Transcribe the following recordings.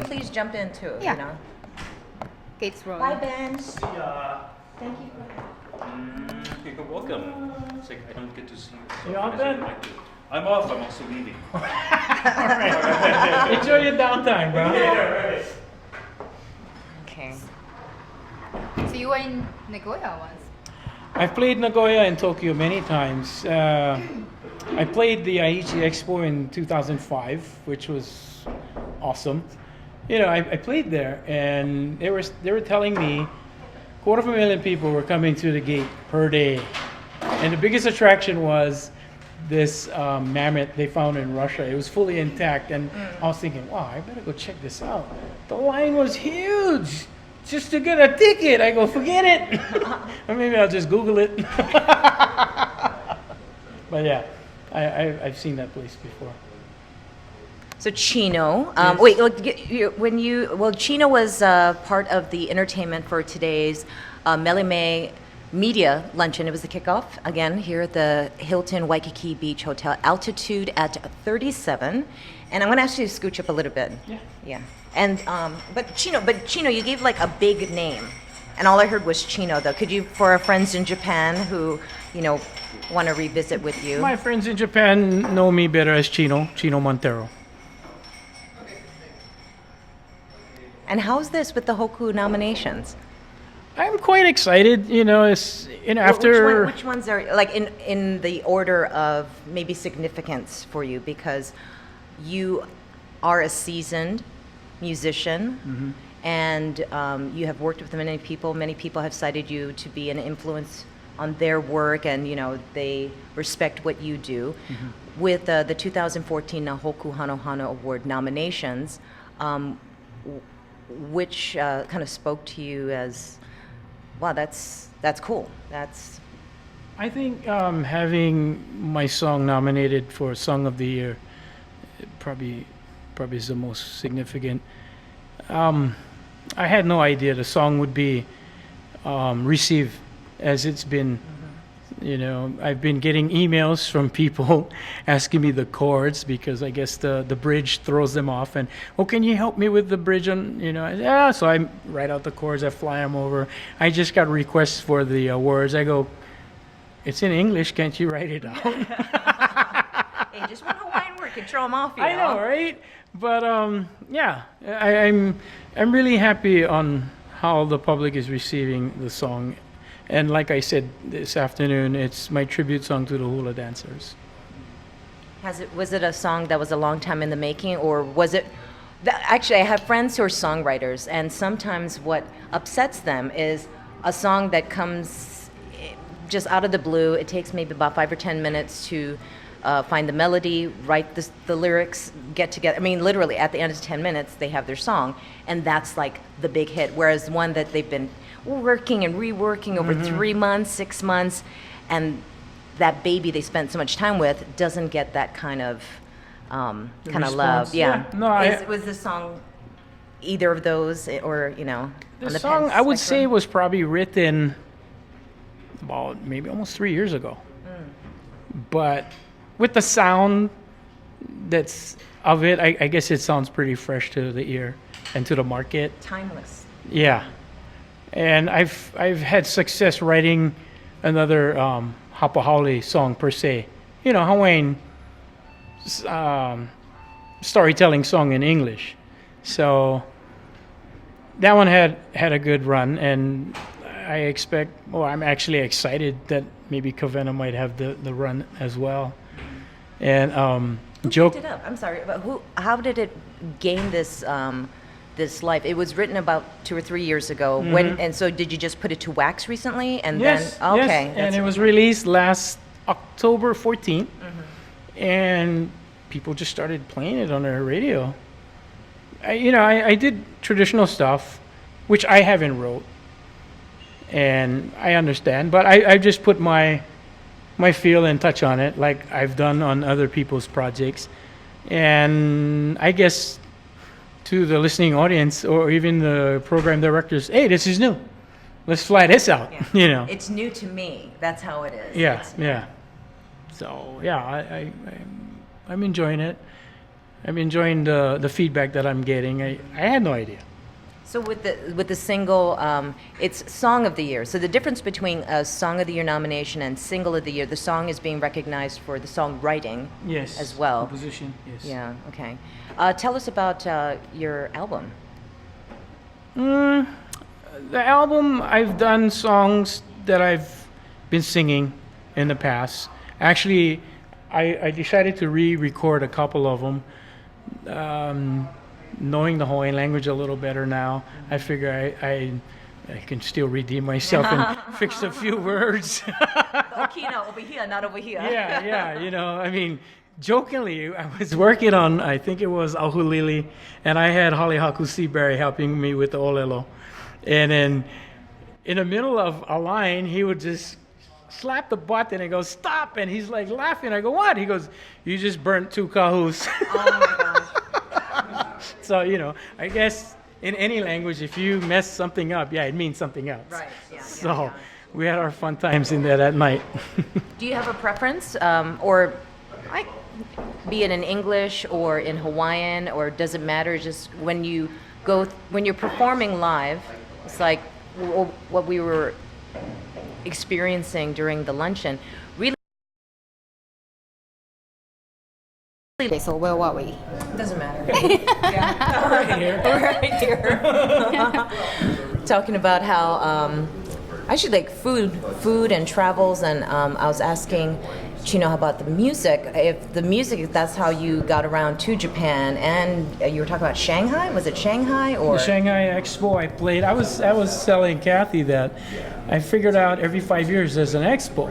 please jump in too? Yeah. You know. Gates rolling. Bye, Ben. See ya. Thank you. You're welcome. It's like I don't get to see you. You off, Ben? I'm off. I'm also leaving. Enjoy your downtime, bro. Right. Okay. So you were in Nagoya once. I've played Nagoya and Tokyo many times. I played the Aichi Expo in 2005, which was awesome. You know, I played there, and they were telling me 250,000 people were coming through the gate per day, and the biggest attraction was this mammoth they found in Russia. It was fully intact, and I was thinking, wow, I better go check this out. The line was huge just to get a ticket. I go, forget it. Or maybe I'll just Google it. But yeah, I've seen that place before. So Chino, Yes. wait, Chino was part of the entertainment for today's Mele Mei media luncheon. It was the kickoff again here at the Hilton Waikiki Beach Hotel, altitude at 37. And I'm going to ask you to scooch up a little bit. Yeah. Yeah. And but Chino, you gave like a big name, and all I heard was Chino. Though, could you, for our friends in Japan who want to revisit with you? My friends in Japan know me better as Chino Montero. And how's this with the Hoku nominations? I'm quite excited. After Which ones are like in the order of maybe significance for you, because you are a seasoned musician and you have worked with many people. Many people have cited you to be an influence on their work, and they respect what you do. With the 2014 Hoku Hano Hano Award nominations, which kind of spoke to you as, wow, that's cool. I think having my song nominated for Song of the Year probably is the most significant. I had no idea the song would be received as it's been. I've been getting emails from people asking me the chords, because I guess the bridge throws them off, and can you help me with the bridge? And so I write out the chords, I fly them over. I just got requests for the words. I go, it's in English, can't you write it out? Hey, just one Hawaiian word could throw them off. I know, right? But yeah, I'm really happy on how the public is receiving the song. And like I said this afternoon, it's my tribute song to the hula dancers. Was it a song that was a long time in the making, or was it? Actually, I have friends who are songwriters, and sometimes what upsets them is a song that comes just out of the blue. It takes maybe about 5 or 10 minutes to find the melody, write the lyrics, get together. I mean, literally at the end of 10 minutes, they have their song, and that's like the big hit. Whereas one that they've been working and reworking over 3 months, 6 months, and that baby they spent so much time with doesn't get that kind of love. Yeah. No, was the song either of those, or on the the song, Penn I would say, spectrum? was probably written about maybe almost 3 years ago. But with the sound that's of it, I guess it sounds pretty fresh to the ear and to the market. Timeless. Yeah. And I've had success writing another Hapahaole song per se. Hawaiian storytelling song in English. So that one had a good run, and I'm actually excited that maybe Kavena might have the run as well. And Who picked it up? I'm sorry, but how did it gain this this life? It was written about 2 or 3 years ago. And so did you just put it to wax recently? And yes, then okay, yes. And it was released last October 14th, and people just started playing it on their radio. I did traditional stuff, which I haven't wrote, and I understand, but I just put my feel and touch on it, like I've done on other people's projects. And I guess to the listening audience, or even the program directors, hey, this is new. Let's fly this out. Yeah. It's new to me. That's how it is. Yeah. So yeah, I'm enjoying it. I'm enjoying the feedback that I'm getting. I had no idea. So with the single, it's Song of the Year. So the difference between a Song of the Year nomination and Single of the Year, the song is being recognized for the songwriting Yes. as well. Composition. Yes. Yeah. Okay. Tell us about your album. The album, I've done songs that I've been singing in the past. Actually, I decided to re-record a couple of them. Knowing the Hawaiian language a little better now, I figure I can still redeem myself and fix a few words. Kino, over here, not over here. Yeah, you know, I mean, jokingly, I was working on, I think it was Ahulili, and I had Halihaku Seaberry helping me with the Olelo. And then in the middle of a line, he would just slap the button and go, stop, and he's like laughing. I go, what? He goes, you just burnt 2 kahus. Oh my gosh. So, you know, I guess in any language, if you mess something up, yeah, it means something else. Right, yeah. So we had our fun times in there that night. Do you have a preference, be it in English or in Hawaiian, or does it matter? Just when you're performing live, it's like what we were experiencing during the luncheon. Really, Okay, so where were we? doesn't matter. Right here. Right here. Talking about how actually like food and travels, and I was asking Chino about the music. If the music, that's how you got around to Japan, and you were talking about Shanghai. Was it Shanghai or The Shanghai Expo I played, I was telling Kathy that I figured out every 5 years there's an expo.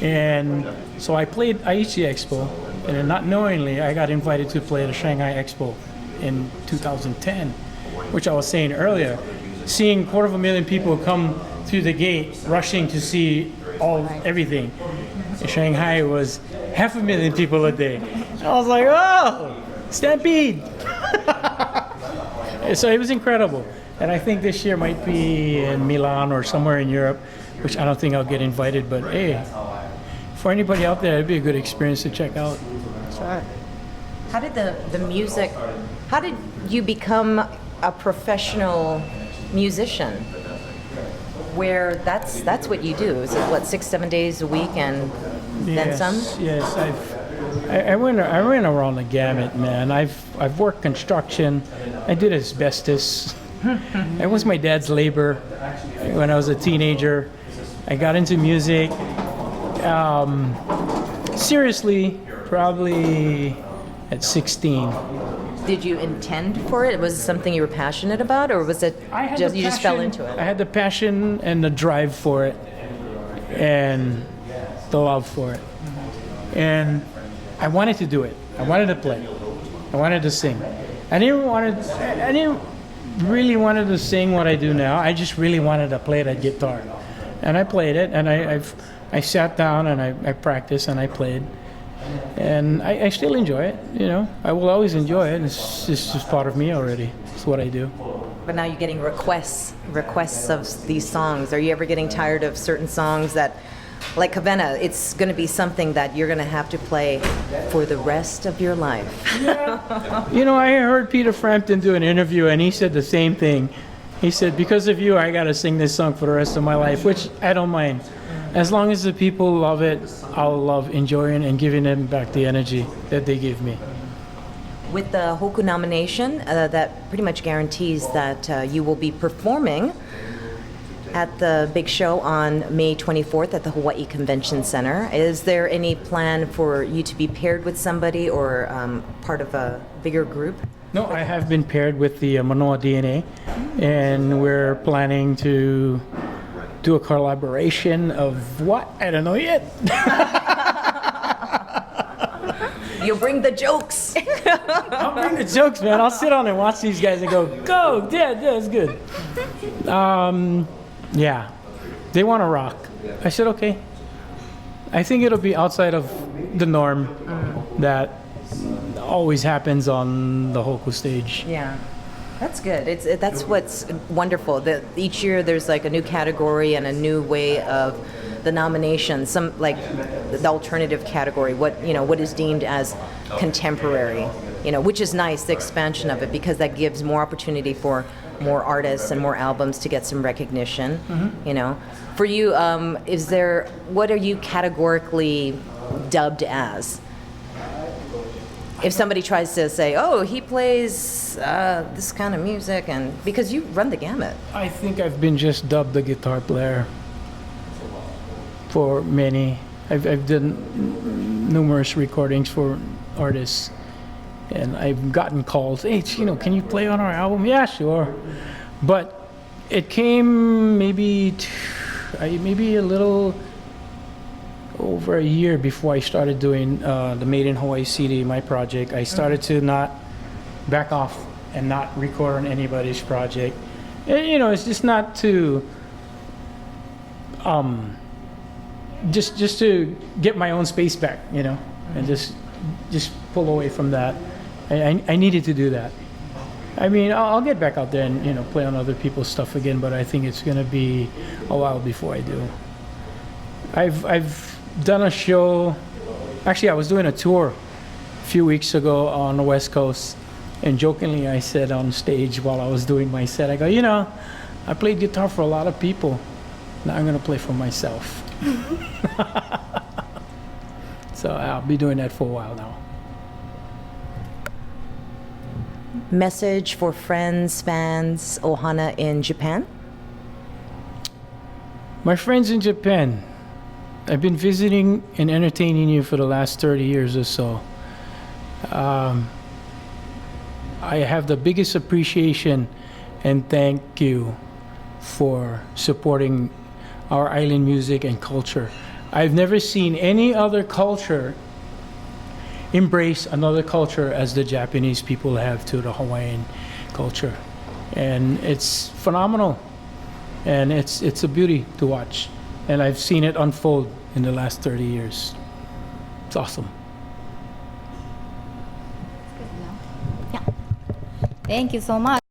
And so I played Aichi Expo, and then not knowingly I got invited to play the Shanghai Expo in 2010, which I was saying earlier. Seeing 250,000 people come through the gate rushing to see everything. In Shanghai was 500,000 people a day. I was like, oh, stampede. So it was incredible. And I think this year might be in Milan or somewhere in Europe, which I don't think I'll get invited, but hey, for anybody out there, it'd be a good experience to check out. Sure. how did the music? How did you become a professional musician? Where that's what you do? Is it what 6-7 days a week and then some? Yes, I went around the gamut, man. I've worked construction. I did asbestos. It was my dad's labor when I was a teenager. I got into music. Seriously, probably at 16. Did you intend for it? Was it something you were passionate about, or was it just you just fell into I it? had the passion and the drive for it, and the love for it, and I wanted to do it. I wanted to play. I wanted to sing. I didn't really wanted to sing what I do now. I just really wanted to play that guitar, and I played it. And I sat down and I practiced and I played, and I still enjoy it. You know, I will always enjoy it. It's just part of me already. It's what I do. But now you're getting requests of these songs. Are you ever getting tired of certain songs that, like Kavena, it's going to be something that you're going to have to play for the rest of your life? You know, I heard Peter Frampton do an interview, and he said the same thing. He said, because of you, I got to sing this song for the rest of my life, which I don't mind. As long as the people love it, I'll love enjoying and giving them back the energy that they give me. With the Hoku nomination, that pretty much guarantees that you will be performing at the big show on May 24th at the Hawaii Convention Center. Is there any plan for you to be paired with somebody or part of a bigger group? No, I have been paired with the Manoa DNA, and we're planning to do a collaboration of what? I don't know yet. You'll bring the jokes. I'll bring the jokes, man. I'll sit on and watch these guys and go, yeah, that's good. Yeah, they want to rock. I said, okay. I think it'll be outside of the norm that always happens on the Hoku stage. Yeah, that's good. That's what's wonderful. That each year there's like a new category and a new way of the nominations. Some like the alternative category. What is deemed as contemporary. which is nice, the expansion of it, because that gives more opportunity for more artists and more albums to get some recognition. For you, what are you categorically dubbed as? If somebody tries to say, oh, he plays this kind of music, and because you run the gamut. I think I've been just dubbed the guitar player for many. I've done numerous recordings for artists, and I've gotten calls, hey, Chino, can you play on our album? Yeah, sure. But it came maybe a little over a year before I started doing the Made in Hawaii CD, my project. I started to not back off and not record on anybody's project. And, it's just not to just to get my own space back, and just pull away from that. I needed to do that. I mean, I'll get back out there and play on other people's stuff again, but I think it's gonna be a while before I do. I've done a show. Actually, I was doing a tour a few weeks ago on the West Coast, and jokingly I said on stage while I was doing my set, I go, I played guitar for a lot of people. Now I'm gonna play for myself. So I'll be doing that for a while now. Message for friends, fans, ohana in Japan? My friends in Japan, I've been visiting and entertaining you for the last 30 years or so. I have the biggest appreciation and thank you for supporting our island music and culture. I've never seen any other culture embrace another culture as the Japanese people have to the Hawaiian culture. And it's phenomenal. And it's a beauty to watch. And I've seen it unfold in the last 30 years. It's awesome. Thank you so much.